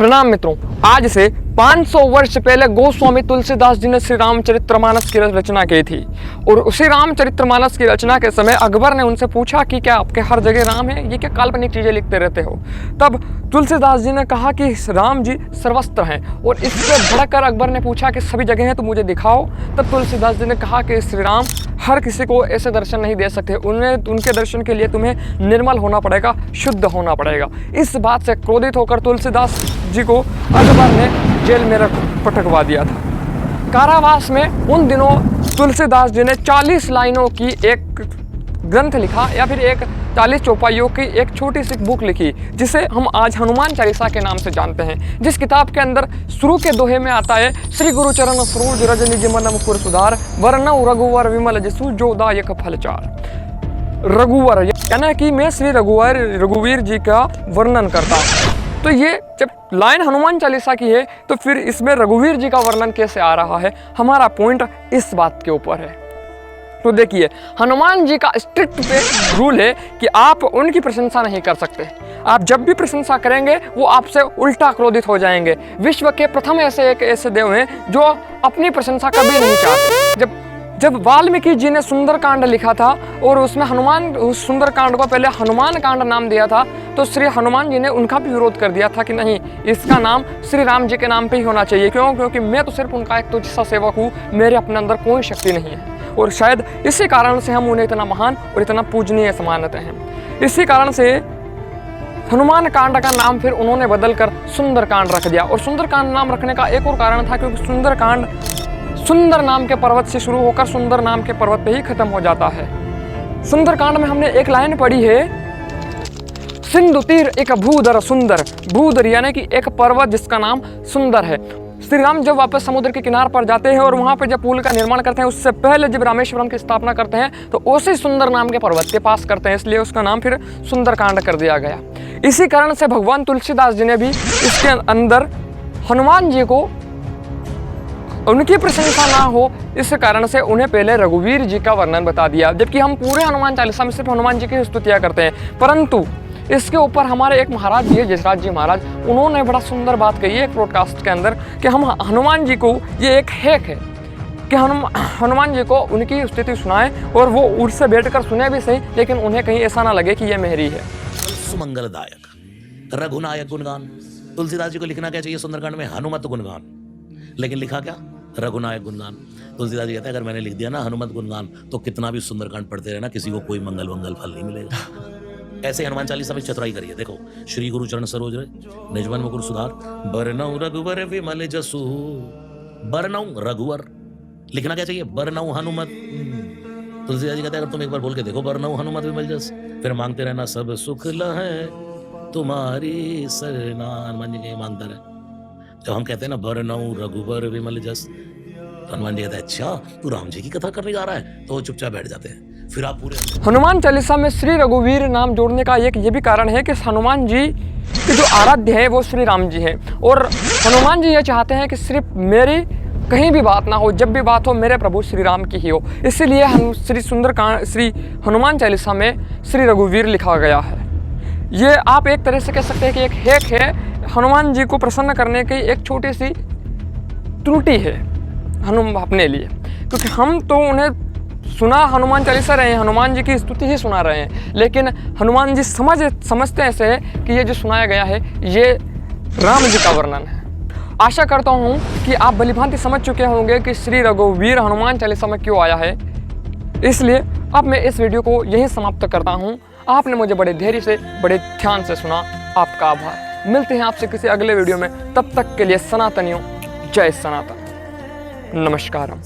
प्रणाम मित्रों, आज से 500 वर्ष पहले गोस्वामी तुलसीदास जी ने श्री रामचरितमानस की रचना की थी। और उसी रामचरितमानस की रचना के समय अकबर ने उनसे पूछा कि क्या आपके हर जगह राम है, ये क्या काल्पनिक चीज़ें लिखते रहते हो। तब तुलसीदास जी ने कहा कि राम जी सर्वस्त्र हैं। और इससे भड़कर अकबर ने पूछा कि सभी जगह हैं तो मुझे दिखाओ। तब तुलसीदास जी ने कहा कि श्री राम हर किसी को ऐसे दर्शन नहीं दे सकते, उनके दर्शन के लिए तुम्हें निर्मल होना पड़ेगा, शुद्ध होना पड़ेगा। इस बात से क्रोधित होकर तुलसीदास जी को अकबर ने जेल में पटकवा दिया था। कारावास में उन दिनों तुलसीदास जी ने 40 लाइनों की एक ग्रंथ लिखा, या फिर 40 चौपाइयों की एक छोटी सी बुक लिखी, जिसे हम आज हनुमान चालीसा के नाम से जानते हैं। जिस किताब के अंदर शुरू के दोहे में आता है, श्री गुरु चरण सरोज रज निज मन मुकुर सुधार, वरनउ रघुवर विमल जसु जो दायक फलचार। रघुवर यानी कि मैं श्री रघुवीर जी का वर्णन करता हूँ। तो ये जब लाइन हनुमान चालीसा की है तो फिर इसमें रघुवीर जी का वर्णन कैसे आ रहा है, हमारा पॉइंट इस बात के ऊपर है। तो देखिए, हनुमान जी का स्ट्रिक्ट पे रूल है कि आप उनकी प्रशंसा नहीं कर सकते। आप जब भी प्रशंसा करेंगे वो आपसे उल्टा क्रोधित हो जाएंगे। विश्व के प्रथम ऐसे देव हैं जो अपनी प्रशंसा कभी नहीं चाहते। जब वाल्मीकि जी ने सुंदरकांड लिखा था और उसमें उस सुंदरकांड को पहले हनुमान कांड नाम दिया था, तो श्री हनुमान जी ने उनका भी विरोध कर दिया था कि नहीं, इसका नाम श्री राम जी के नाम पे ही होना चाहिए। क्योंकि मैं तो सिर्फ उनका एक तुच्छ सेवक हूँ, मेरे अपने अंदर कोई शक्ति नहीं है। और शायद इसी कारण से हम उन्हें इतना महान और इतना पूजनीय मानते हैं। इसी कारण से हनुमान कांड का नाम फिर उन्होंने बदलकर सुंदरकांड रख दिया। और सुंदरकांड नाम रखने का एक और कारण था, क्योंकि सुंदरकांड सुंदर नाम के पर्वत से शुरू होकर सुंदर नाम के पर्वत पे ही खत्म हो जाता है। सुंदरकांड में हमने एक लाइन पढ़ी है, सिंधु तीर एक भूधर सुंदर। भूधर यानी कि एक पर्वत जिसका नाम सुंदर है। श्री राम जब वापस समुद्र के किनारे पर जाते हैं और वहाँ पे जब पुल का निर्माण करते हैं, उससे पहले जब रामेश्वरम की स्थापना करते हैं तो उसी सुंदर नाम के पर्वत के पास करते हैं, इसलिए उसका नाम फिर सुंदरकांड कर दिया गया। इसी कारण से भगवान तुलसीदास जी ने भी इसके अंदर हनुमान जी को उनकी प्रशंसा ना हो, इस कारण से उन्हें पहले रघुवीर जी का वर्णन बता दिया। जबकि हम पूरे हनुमान चालीसा में सिर्फ हनुमान जी की स्तुतियाँ करते हैं, परंतु इसके ऊपर हमारे एक महाराज जी है, जसराज जी महाराज, उन्होंने बड़ा सुंदर बात कही है एक पॉडकास्ट के अंदर कि हम हनुमान जी को, ये एक हैक है कि हनुमान जी को उनकी स्तुति सुनाएं और वो उससे बैठकर सुने भी सही, लेकिन उन्हें कहीं ऐसा ना लगे कि ये मेहरी है। सुमंगलदायक रघुनायक गुणगान। तुलसीदास जी को लिखना क्या चाहिए सुंदरकांड में? हनुमत गुणगान, लेकिन लिखा क्या? रघुनायक गुणगान। तुलसीदास जी कहते हैं अगर मैंने लिख दिया ना हनुमत गुणगान, तो कितना भी सुंदरकांड पढ़ते रहना, किसी को कोई मंगल फल नहीं मिलेगा। ऐसे हनुमान चालीसा में चतुराई करिए। देखो, श्री गुरु चरण सरोज निज मन मुकुर सुधार, बरनउ रघुवर विमल जसु। बरनउ रघुवर लिखना क्या चाहिए? बरनउ हनुमत। तुलसीदास जी कहते हैं अगर तुम एक बार बोल के देखो बरनउ हनुमत विमल जस, फिर मांगते रहना सब सुख लहै तुम्हारी सरना। हनुमान जी के मांगता रहे। जब हम कहते हैं ना बरनउ रघुवर विमल जस, हनुमान जी कहते हैं अच्छा तू राम जी की कथा करने जा रहा है, तो चुपचाप बैठ जाते हैं। फिर आप पूरे हनुमान चालीसा में श्री रघुवीर नाम जोड़ने का एक ये भी कारण है कि हनुमान जी के जो आराध्य है वो श्री राम जी हैं। और हनुमान जी ये चाहते हैं कि सिर्फ मेरी कहीं भी बात ना हो, जब भी बात हो मेरे प्रभु श्री राम की ही हो। इसीलिए हम श्री हनुमान चालीसा में श्री रघुवीर लिखा गया है। ये आप एक तरह से कह सकते हैं कि एक हैक है, हनुमान जी को प्रसन्न करने की एक छोटी सी त्रुटि है अपने लिए। क्योंकि हम तो उन्हें सुना हनुमान चालीसा रहे हैं, हनुमान जी की स्तुति ही सुना रहे हैं, लेकिन हनुमान जी समझते ऐसे है कि ये जो सुनाया गया है ये राम जी का वर्णन है। आशा करता हूँ कि आप भलीभांति समझ चुके होंगे कि श्री रघुवीर हनुमान चालीसा में क्यों आया है। इसलिए अब मैं इस वीडियो को यहीं समाप्त करता हूँ। आपने मुझे बड़े धैर्य से, बड़े ध्यान से सुना, आपका आभार। मिलते हैं आपसे किसी अगले वीडियो में, तब तक के लिए सनातनियों जय सनातन, नमस्कारम।